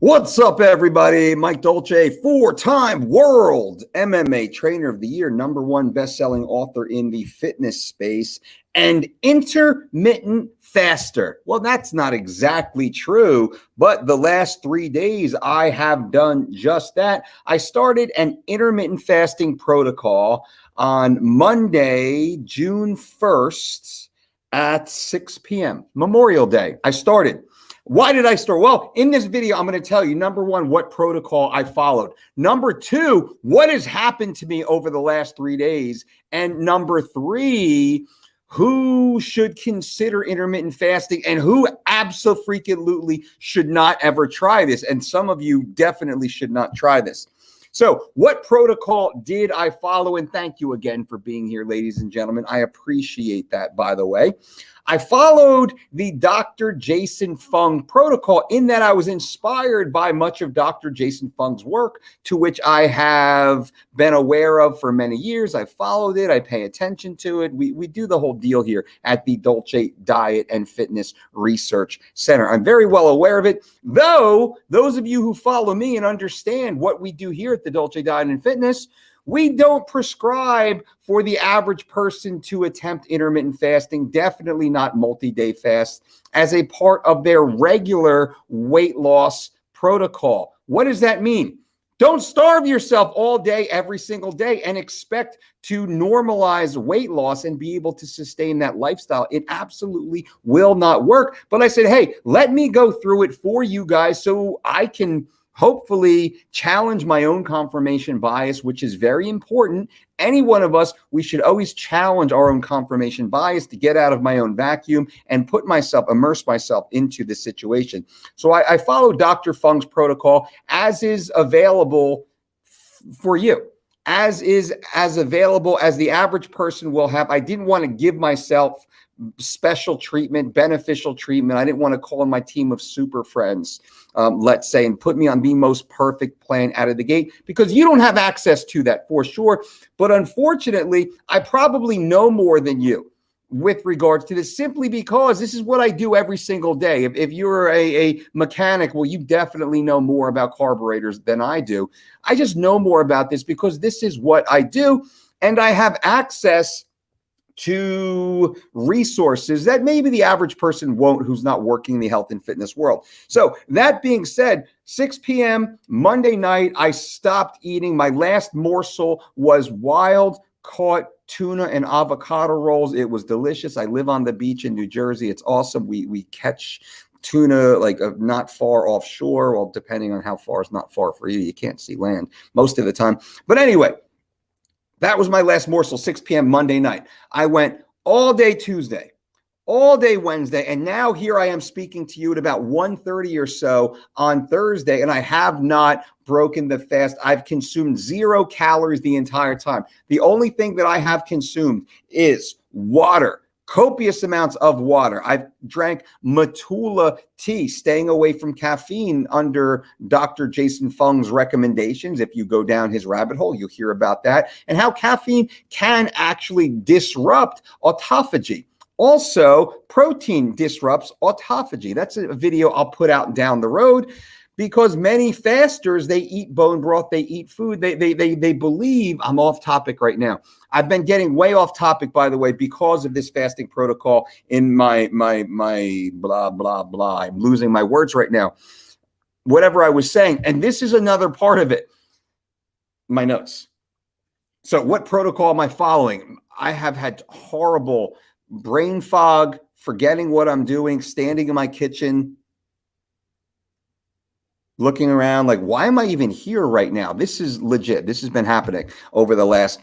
What's up, everybody? Mike Dolce, four-time world MMA trainer of the year, #1 best-selling author in the fitness space, and intermittent faster. Well, that's not exactly true, but the last 3 days I have done just that. I started an intermittent fasting protocol on Monday, June 1st at 6 p.m., Memorial Day. I started. Why did I start? Well, in this video, I'm going to tell you, #1, what protocol I followed. #2, what has happened to me over the last 3 days. And #3, who should consider intermittent fasting and who absolutely should not ever try this. And some of you definitely should not try this. So what protocol did I follow? And thank you again for being here, ladies and gentlemen. I appreciate that, by the way. I followed the Dr. Jason Fung protocol in that I was inspired by much of Dr. Jason Fung's work, to which I have been aware of for many years. I followed it. I pay attention to it. We do the whole deal here at the Dolce Diet and Fitness Research Center. I'm very well aware of it, though those of you who follow me and understand what we do here at the Dolce Diet and Fitness, we don't prescribe for the average person to attempt intermittent fasting, definitely not multi-day fast, as a part of their regular weight loss protocol. What does that mean? Don't starve yourself all day, every single day, and expect to normalize weight loss and be able to sustain that lifestyle. It absolutely will not work. But I said, hey, let me go through it for you guys so I can hopefully challenge my own confirmation bias, which is very important. Any one of us, we should always challenge our own confirmation bias to get out of my own vacuum and immerse myself into the situation. So I follow Dr. Fung's protocol as is available for you, as available as the average person will have. I didn't want to give myself special treatment, beneficial treatment. I didn't want to call in my team of super friends, let's say, and put me on the most perfect plan out of the gate, because you don't have access to that for sure. But unfortunately, I probably know more than you with regards to this, simply because this is what I do every single day. If you're a mechanic, well, you definitely know more about carburetors than I do. I just know more about this because this is what I do, and I have access to resources that maybe the average person won't, who's not working in the health and fitness world. So that being said, 6 p.m. Monday night, I stopped eating. My last morsel was wild caught tuna and avocado rolls. It was delicious. I live on the beach in New Jersey. It's awesome. We catch tuna like not far offshore. Well, depending on how far is not far for you. You can't see land most of the time. But anyway, that was my last morsel, 6 p.m. Monday night. I went all day Tuesday, all day Wednesday, and now here I am speaking to you at about 1:30 or so on Thursday, and I have not broken the fast. I've consumed 0 calories the entire time. The only thing that I have consumed is water. Copious amounts of water. I've drank Matula tea, staying away from caffeine under Dr. Jason Fung's recommendations. If you go down his rabbit hole, you'll hear about that and how caffeine can actually disrupt autophagy. Also, protein disrupts autophagy. That's a video I'll put out down the road, because many fasters, they eat bone broth, they eat food, they believe. I'm off topic right now. I've been getting way off topic, by the way, because of this fasting protocol in my blah, blah, blah. I'm losing my words right now. Whatever I was saying, and this is another part of it, my notes. So what protocol am I following? I have had horrible brain fog, forgetting what I'm doing, standing in my kitchen, looking around like, why am I even here right now? This is legit. This has been happening over the last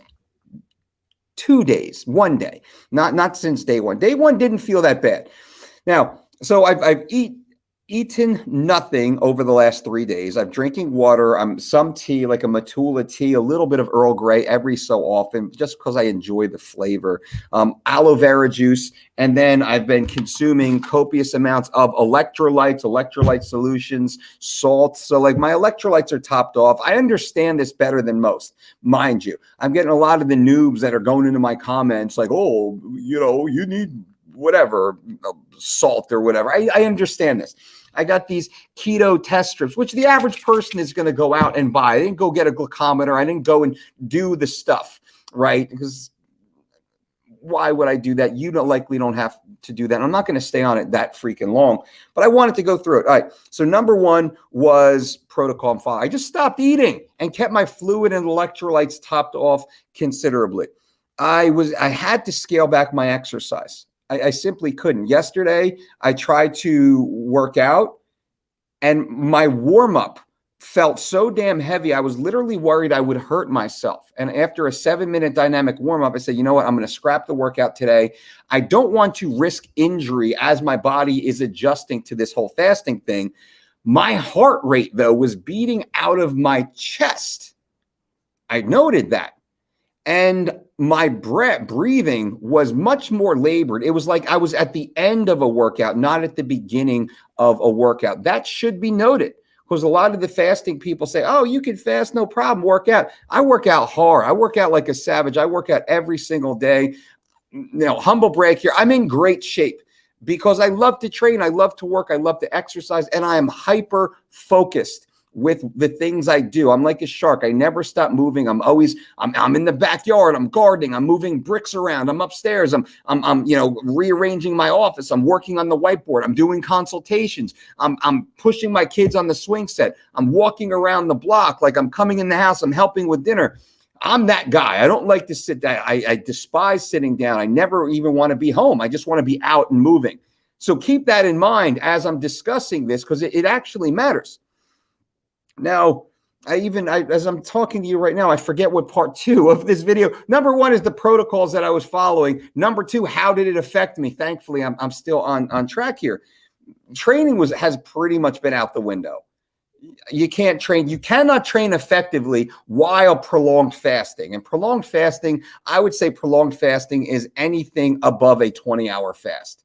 2 days, 1 day, not since day one. Day one didn't feel that bad. Now, so I've eaten nothing over the last 3 days. I'm drinking water. I'm some tea, like a Matula tea, a little bit of Earl Grey every so often, just because I enjoy the flavor. Aloe vera juice. And then I've been consuming copious amounts of electrolyte solutions, salt. So like my electrolytes are topped off. I understand this better than most, mind you. I'm getting a lot of the noobs that are going into my comments like, oh, you know, you need whatever, salt or whatever. I understand this. I got these keto test strips, which the average person is going to go out and buy. I didn't go get a glucometer. I didn't go and do the stuff, right? Because why would I do that? You likely don't have to do that. I'm not going to stay on it that freaking long, but I wanted to go through it. All right. So number one was protocol and follow. I just stopped eating and kept my fluid and electrolytes topped off considerably. I had to scale back my exercise. I simply couldn't. Yesterday, I tried to work out and my warm-up felt so damn heavy. I was literally worried I would hurt myself. And after a 7-minute dynamic warm-up, I said, you know what? I'm going to scrap the workout today. I don't want to risk injury as my body is adjusting to this whole fasting thing. My heart rate, though, was beating out of my chest. I noted that. And my breathing was much more labored. It was like I was at the end of a workout, not at the beginning of a workout. That should be noted. Because a lot of the fasting people say, oh, you can fast, no problem, work out. I work out hard. I work out like a savage. I work out every single day. Humble brag here. I'm in great shape because I love to train. I love to work. I love to exercise. And I am hyper focused with the things I do. I'm like a shark. I never stop moving. I'm in the backyard. I'm gardening. I'm moving bricks around. I'm upstairs. I'm rearranging my office. I'm working on the whiteboard. I'm doing consultations. I'm pushing my kids on the swing set. I'm walking around the block like I'm coming in the house. I'm helping with dinner. I'm that guy. I don't like to sit down. I despise sitting down. I never even want to be home. I just want to be out and moving. So keep that in mind as I'm discussing this because it actually matters. Now, as I'm talking to you right now, I forget what part 2 of this video. Number 1 is the protocols that I was following. Number 2, how did it affect me? Thankfully, I'm still on track here. Training has pretty much been out the window. You cannot train effectively while prolonged fasting. And prolonged fasting, I would say prolonged fasting is anything above a 20-hour fast.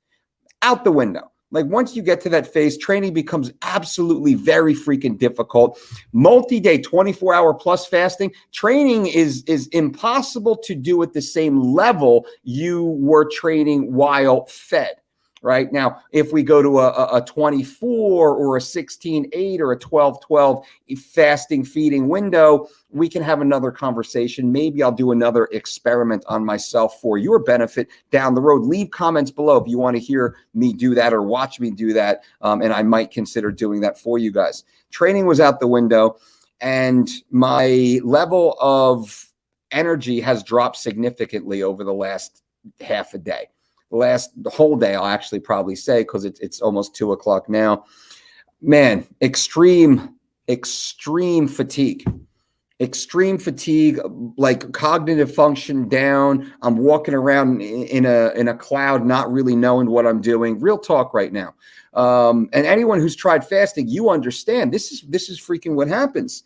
Out the window. Like once you get to that phase, training becomes absolutely very freaking difficult. Multi-day, 24-hour plus fasting, training is impossible to do at the same level you were training while fed. Right now, if we go to a 24 or a 16-8 or a 12-12 fasting feeding window, we can have another conversation. Maybe I'll do another experiment on myself for your benefit down the road. Leave comments below if you want to hear me do that or watch me do that, and I might consider doing that for you guys. Training was out the window, and my level of energy has dropped significantly over the last half a day. The whole day, I'll actually probably say, because it's almost 2 o'clock now. Man, extreme fatigue. Extreme fatigue, like cognitive function down. I'm walking around in a cloud, not really knowing what I'm doing. Real talk right now. And anyone who's tried fasting, you understand this is freaking what happens.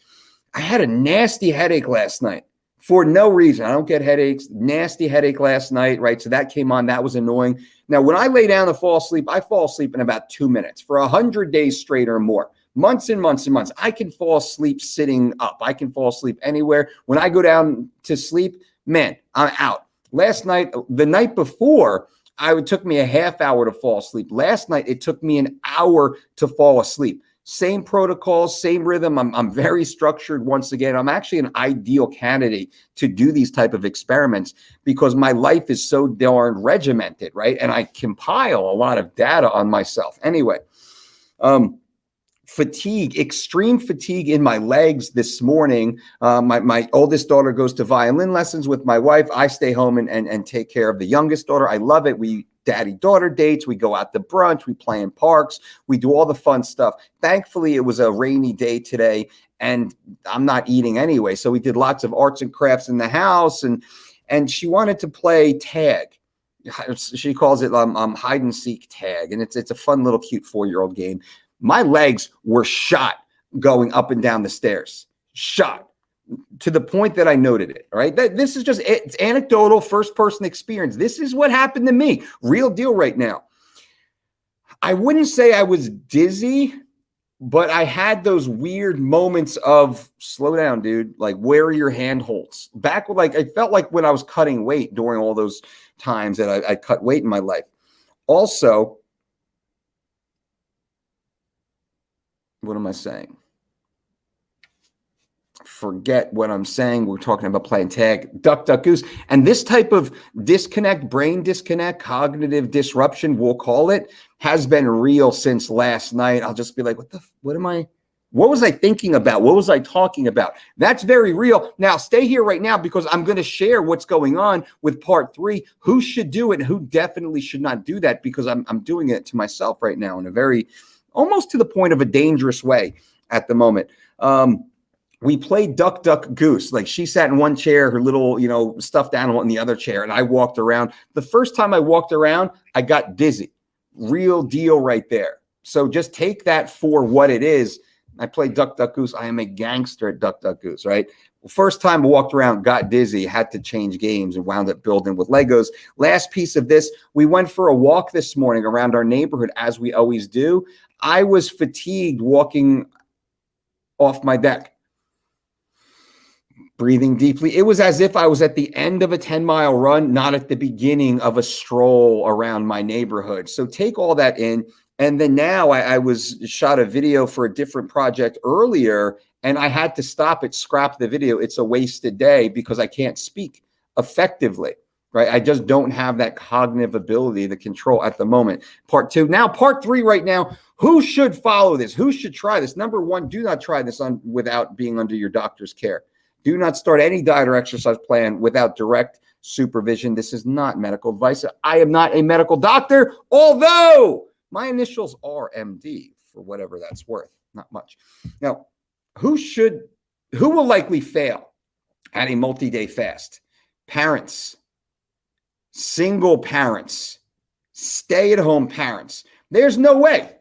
I had a nasty headache last night. For no reason. I don't get headaches. Nasty headache last night, right? So that came on. That was annoying. Now, when I lay down to fall asleep, I fall asleep in about 2 minutes for 100 days straight or more. Months and months and months. I can fall asleep sitting up. I can fall asleep anywhere. When I go down to sleep, man, I'm out. Last night, the night before, it took me a half hour to fall asleep. Last night, it took me an hour to fall asleep. Same protocol, same rhythm. I'm very structured once again. I'm actually an ideal candidate to do these type of experiments because my life is so darn regimented, right? And I compile a lot of data on myself. Anyway, fatigue, extreme fatigue in my legs this morning. My oldest daughter goes to violin lessons with my wife. I stay home and take care of the youngest daughter. I love it. We daddy-daughter dates. We go out to brunch. We play in parks. We do all the fun stuff. Thankfully, it was a rainy day today, and I'm not eating anyway. So we did lots of arts and crafts in the house, and she wanted to play tag. She calls it hide and seek tag, and it's a fun little cute 4-year-old game. My legs were shot going up and down the stairs. Shot. To the point that I noted it, all right? This is it's anecdotal, first-person experience. This is what happened to me. Real deal right now. I wouldn't say I was dizzy, but I had those weird moments of, slow down, dude. Like, where are your handholds? Back with, I felt like when I was cutting weight during all those times that I cut weight in my life. Also, What am I saying? Forget what I'm saying. We're talking about playing tag, duck, duck, goose. And this type of disconnect, brain disconnect, cognitive disruption, we'll call it, has been real since last night. I'll just be like, what was I thinking about? What was I talking about? That's very real. Now, stay here right now because I'm going to share what's going on with part 3. Who should do it and who definitely should not do that, because I'm doing it to myself right now in a very, almost to the point of a dangerous way at the moment. We played duck, duck, goose. Like, she sat in one chair, her little, stuffed animal in the other chair, and I walked around. The first time I walked around, I got dizzy. Real deal right there. So just take that for what it is. I played duck, duck, goose. I am a gangster at duck, duck, goose, right? First time I walked around, got dizzy, had to change games and wound up building with Legos. Last piece of this, we went for a walk this morning around our neighborhood, as we always do. I was fatigued walking off my deck. Breathing deeply. It was as if I was at the end of a 10-mile run, not at the beginning of a stroll around my neighborhood. So take all that in. And then now I was shot a video for a different project earlier, and I had to stop it, scrap the video. It's a wasted day because I can't speak effectively, right? I just don't have that cognitive ability, the control at the moment. Part 2. Now, part 3 right now. Who should follow this? Who should try this? Number 1, do not try this without being under your doctor's care. Do not start any diet or exercise plan without direct supervision. This is not medical advice. I am not a medical doctor, although my initials are MD, for whatever that's worth. Not much. Now, who will likely fail at a multi-day fast? Parents, single parents, stay-at-home parents. There's no way.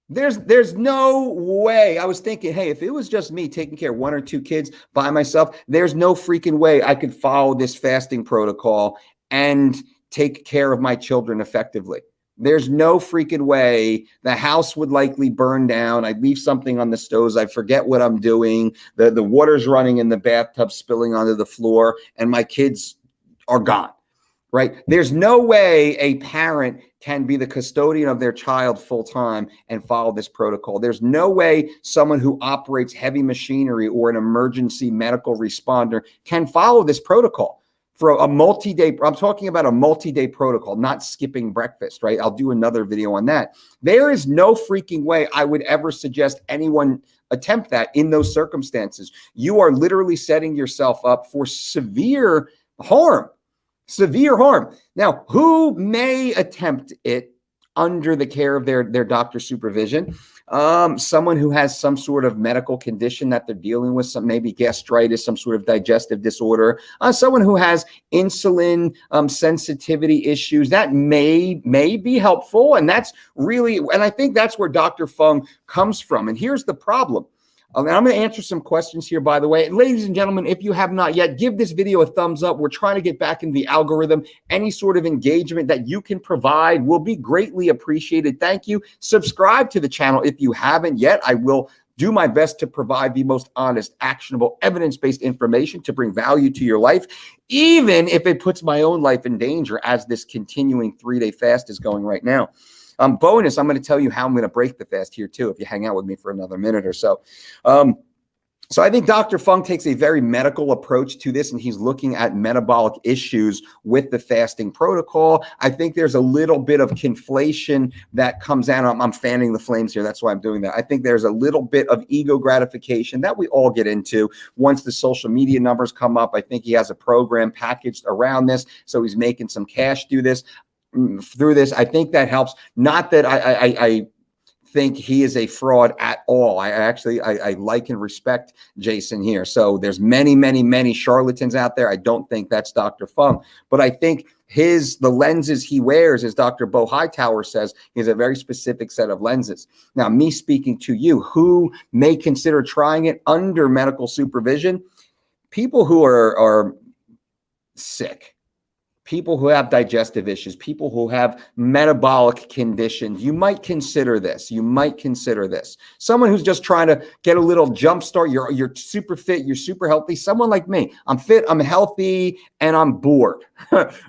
There's no way. I was thinking, hey, if it was just me taking care of 1 or 2 kids by myself, there's no freaking way I could follow this fasting protocol and take care of my children effectively. There's no freaking way. The house would likely burn down. I'd leave something on the stoves. I forget what I'm doing. The water's running in the bathtub, spilling onto the floor, and my kids are gone. Right? There's no way a parent can be the custodian of their child full time and follow this protocol. There's no way someone who operates heavy machinery or an emergency medical responder can follow this protocol for a multi-day. I'm talking about a multi-day protocol, not skipping breakfast, right? I'll do another video on that. There is no freaking way I would ever suggest anyone attempt that in those circumstances. You are literally setting yourself up for severe harm. Severe harm. Now, who may attempt it under the care of their doctor's supervision? Someone who has some sort of medical condition that they're dealing with, some maybe gastritis, some sort of digestive disorder, someone who has insulin sensitivity issues. That may be helpful, and that's really, and I think that's where Dr. Fung comes from. And here's the problem. And I'm going to answer some questions here, by the way. And ladies and gentlemen, if you have not yet, give this video a thumbs up. We're trying to get back into the algorithm. Any sort of engagement that you can provide will be greatly appreciated. Thank you. Subscribe to the channel if you haven't yet. I will do my best to provide the most honest, actionable, evidence-based information to bring value to your life, even if it puts my own life in danger, as this continuing 3-day fast is going right now. Bonus, I'm going to tell you how I'm going to break the fast here too, if you hang out with me for another minute or so. So I think Dr. Fung takes a very medical approach to this, and he's looking at metabolic issues with the fasting protocol. I think there's a little bit of conflation that comes out. I'm fanning the flames here. That's why I'm doing that. I think there's a little bit of ego gratification that we all get into once the social media numbers come up. I think he has a program packaged around this, so he's making some cash through this. I think that helps. Not that I think he is a fraud at all. I like and respect Jason here. So there's many charlatans out there. I don't think that's Dr. Fung, but I think the lenses he wears, as Dr. Bo Hightower says, is a very specific set of lenses. Now, me speaking to you, who may consider trying it under medical supervision, people who are sick. people who have digestive issues, people who have metabolic conditions, you might consider this. You might consider this. Someone who's just trying to get a little jump start. You're super fit. You're super healthy. Someone like me. I'm fit. I'm healthy, and I'm bored.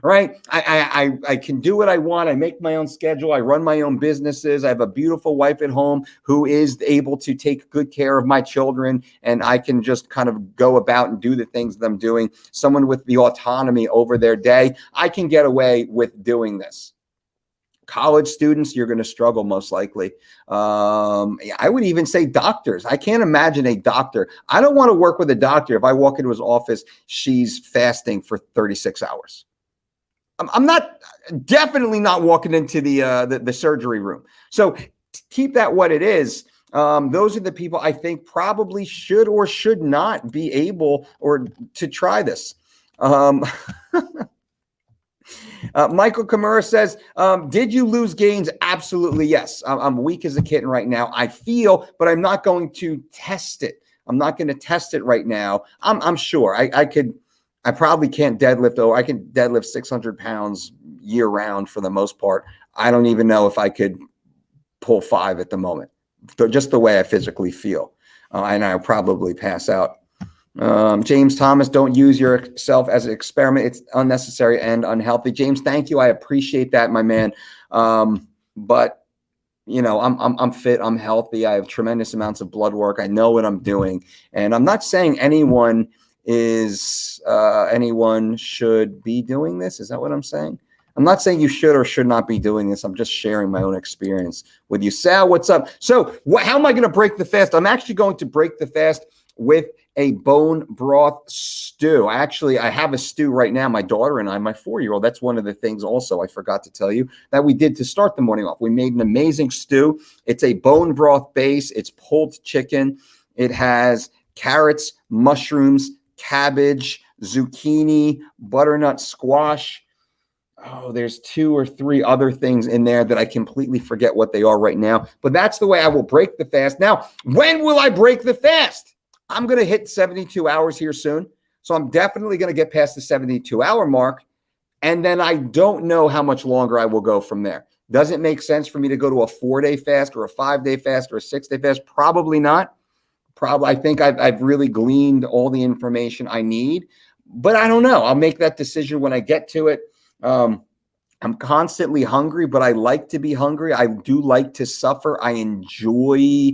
Right? I can do what I want. I make my own schedule. I run my own businesses. I have a beautiful wife at home who is able to take good care of my children, and I can just kind of go about and do the things that I'm doing. Someone with the autonomy over their day. I can get away with doing this. College students, you're going to struggle most likely. I would even say doctors. I can't imagine a doctor. I don't want to work with a doctor. If I walk into his office, she's fasting for 36 hours. I'm definitely not walking into the surgery room. So keep that what it is. Those are the people I think probably should or should not be able or to try this. Michael Kimura says, did you lose gains? Absolutely, yes. I'm weak as a kitten right now. I feel, but I'm not going to test it. I'm not going to test it right now. I'm sure I probably can't deadlift. I can deadlift 600 pounds year round for the most part. I don't even know if I could pull 5 at the moment, just the way I physically feel. And I'll probably pass out. James Thomas, don't use yourself as an experiment. It's unnecessary and unhealthy. James, thank you. I appreciate that, my man. But you know, I'm fit. I'm healthy. I have tremendous amounts of blood work. I know what I'm doing, and I'm not saying anyone should be doing this. Is that what I'm saying? I'm not saying you should or should not be doing this. I'm just sharing my own experience with you. Sal, what's up? So how am I going to break the fast? I'm actually going to break the fast with a bone broth stew. I have a stew right now. My daughter and I, my 4-year-old, that's one of the things also I forgot to tell you that we did to start the morning off. We made an amazing stew. It's a bone broth base. It's pulled chicken. It has carrots, mushrooms, cabbage, zucchini, butternut squash. Oh, there's 2 or 3 other things in there that I completely forget what they are right now. But that's the way I will break the fast. Now, when will I break the fast? I'm going to hit 72 hours here soon. So I'm definitely going to get past the 72-hour mark. And then I don't know how much longer I will go from there. Does it make sense for me to go to a 4-day fast or a 5-day fast or a 6-day fast? Probably not. I think I've really gleaned all the information I need. But I don't know. I'll make that decision when I get to it. I'm constantly hungry, but I like to be hungry. I do like to suffer. I enjoy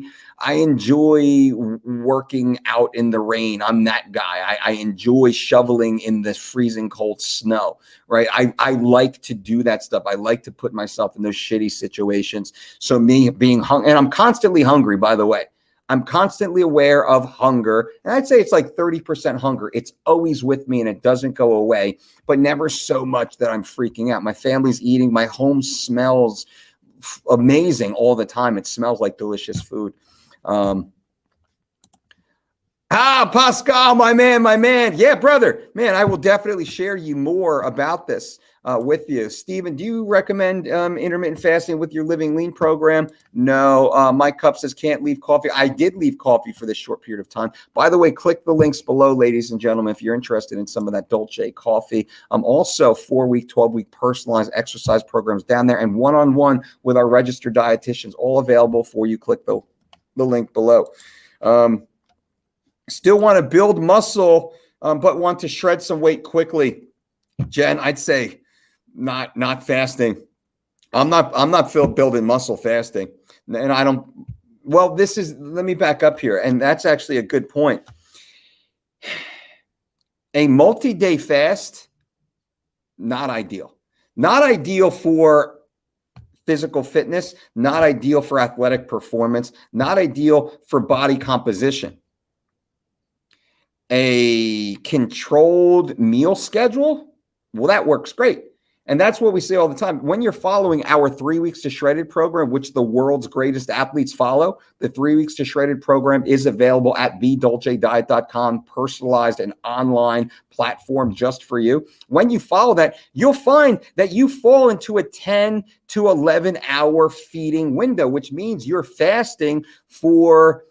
working out in the rain. I'm that guy. I enjoy shoveling in the freezing cold snow, right? I like to do that stuff. I like to put myself in those shitty situations. So me being hungry, and I'm constantly hungry, by the way. I'm constantly aware of hunger. And I'd say it's like 30% hunger. It's always with me and it doesn't go away, but never so much that I'm freaking out. My family's eating. My home smells amazing all the time. It smells like delicious food. Pascal, my man. Yeah, brother. Man, I will definitely share you more about this with you. Steven, do you recommend intermittent fasting with your Living Lean program? No. Mike Cup says can't leave coffee. I did leave coffee for this short period of time. By the way, click the links below, ladies and gentlemen, if you're interested in some of that Dolce coffee. Also 4-week, 12-week personalized exercise programs down there and one-on-one with our registered dietitians, all available for you. Click the link below. Still want to build muscle, but want to shred some weight quickly. Jen, I'd say not fasting. I'm not building muscle fasting. And I don't, well, let me back up here. And that's actually a good point. A multi-day fast, not ideal. Not ideal for physical fitness, not ideal for athletic performance, not ideal for body composition. A controlled meal schedule, well, that works great. And that's what we say all the time. When you're following our 3 weeks to shredded program, which the world's greatest athletes follow, the 3 weeks to shredded program is available at thedolcediet.com, personalized and online platform just for you. When you follow that, you'll find that you fall into a 10 to 11 hour feeding window, which means you're fasting for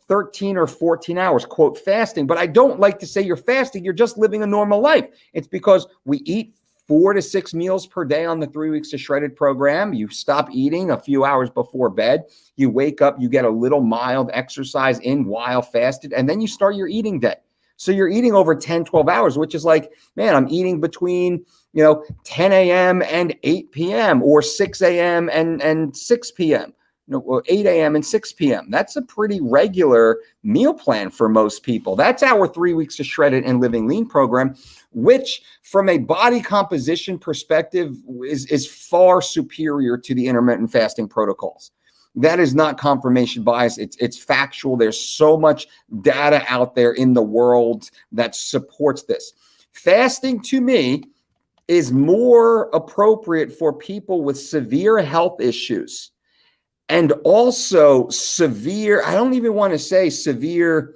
13 or 14 hours, quote, fasting. But I don't like to say you're fasting. You're just living a normal life. It's because we eat 4 to 6 meals per day on the 3 weeks to shredded program. You stop eating a few hours before bed. You wake up, you get a little mild exercise in while fasted, and then you start your eating day. So you're eating over 10, 12 hours, which is like, man, I'm eating between, 10 a.m. and 8 p.m. or 6 a.m. and 6 p.m. Or 8 a.m. and 6 p.m. That's a pretty regular meal plan for most people. That's our 3 weeks to shredded and living lean program, which from a body composition perspective is far superior to the intermittent fasting protocols. That is not confirmation bias. It's factual. There's so much data out there in the world that supports this. Fasting, to me, is more appropriate for people with severe health issues and also severe, I don't even want to say severe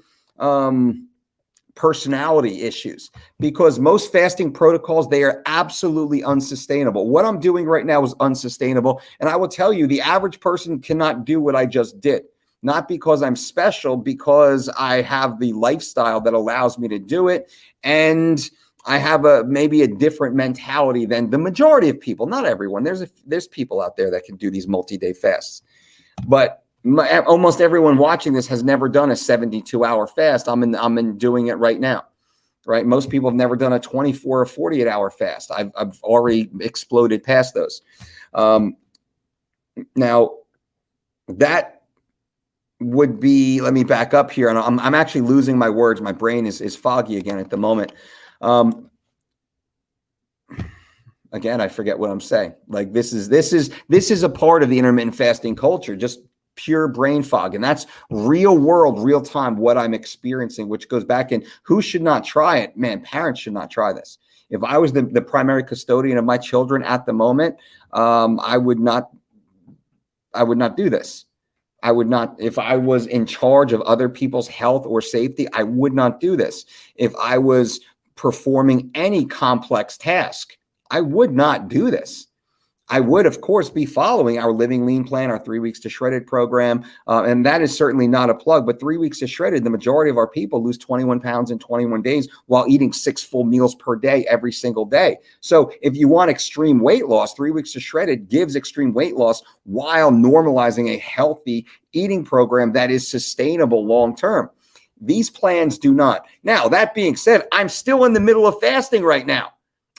personality issues, because most fasting protocols, they are absolutely unsustainable. What I'm doing right now is unsustainable. And I will tell you, the average person cannot do what I just did. Not because I'm special, because I have the lifestyle that allows me to do it. And I have maybe a different mentality than the majority of people. Not everyone. There's people out there that can do these multi-day fasts. But almost everyone watching this has never done a 72-hour fast. I'm doing it right now, right? Most people have never done a 24 or 48-hour fast. I've already exploded past those. Now, that would be, let me back up here. And I'm actually losing my words. My brain is foggy again at the moment. Again, I forget what I'm saying. Like this is a part of the intermittent fasting culture, just pure brain fog. And that's real world, real time, what I'm experiencing, which goes back in who should not try it? Man, parents should not try this. If I was the primary custodian of my children at the moment, I would not do this. I would not, if I was in charge of other people's health or safety, I would not do this. If I was performing any complex task, I would not do this. I would, of course, be following our Living Lean plan, our 3 weeks to shredded program. And that is certainly not a plug, but 3 weeks to shredded, the majority of our people lose 21 pounds in 21 days while eating 6 full meals per day every single day. So if you want extreme weight loss, 3 weeks to shredded gives extreme weight loss while normalizing a healthy eating program that is sustainable long-term. These plans do not. Now, that being said, I'm still in the middle of fasting right now.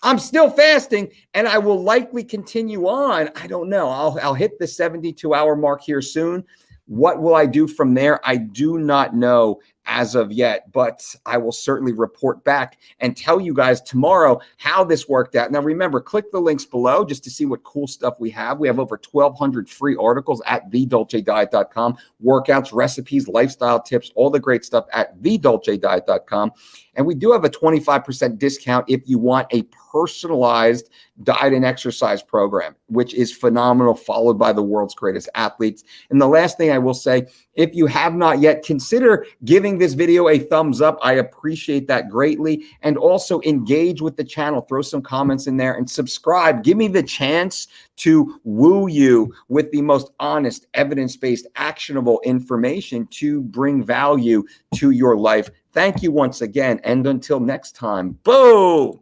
I'm still fasting, and I will likely continue on. I don't know. I'll hit the 72-hour mark here soon. What will I do from there? I do not know as of yet, but I will certainly report back and tell you guys tomorrow how this worked out. Now, remember, click the links below just to see what cool stuff we have. We have over 1,200 free articles at thedolcediet.com, workouts, recipes, lifestyle tips, all the great stuff at thedolcediet.com. And we do have a 25% discount if you want a personalized diet and exercise program, which is phenomenal, followed by the world's greatest athletes. And the last thing I will say, if you have not yet, consider giving this video a thumbs up. I appreciate that greatly. And also engage with the channel. Throw some comments in there and subscribe. Give me the chance to woo you with the most honest, evidence-based, actionable information to bring value to your life. Thank you once again. And until next time, boom.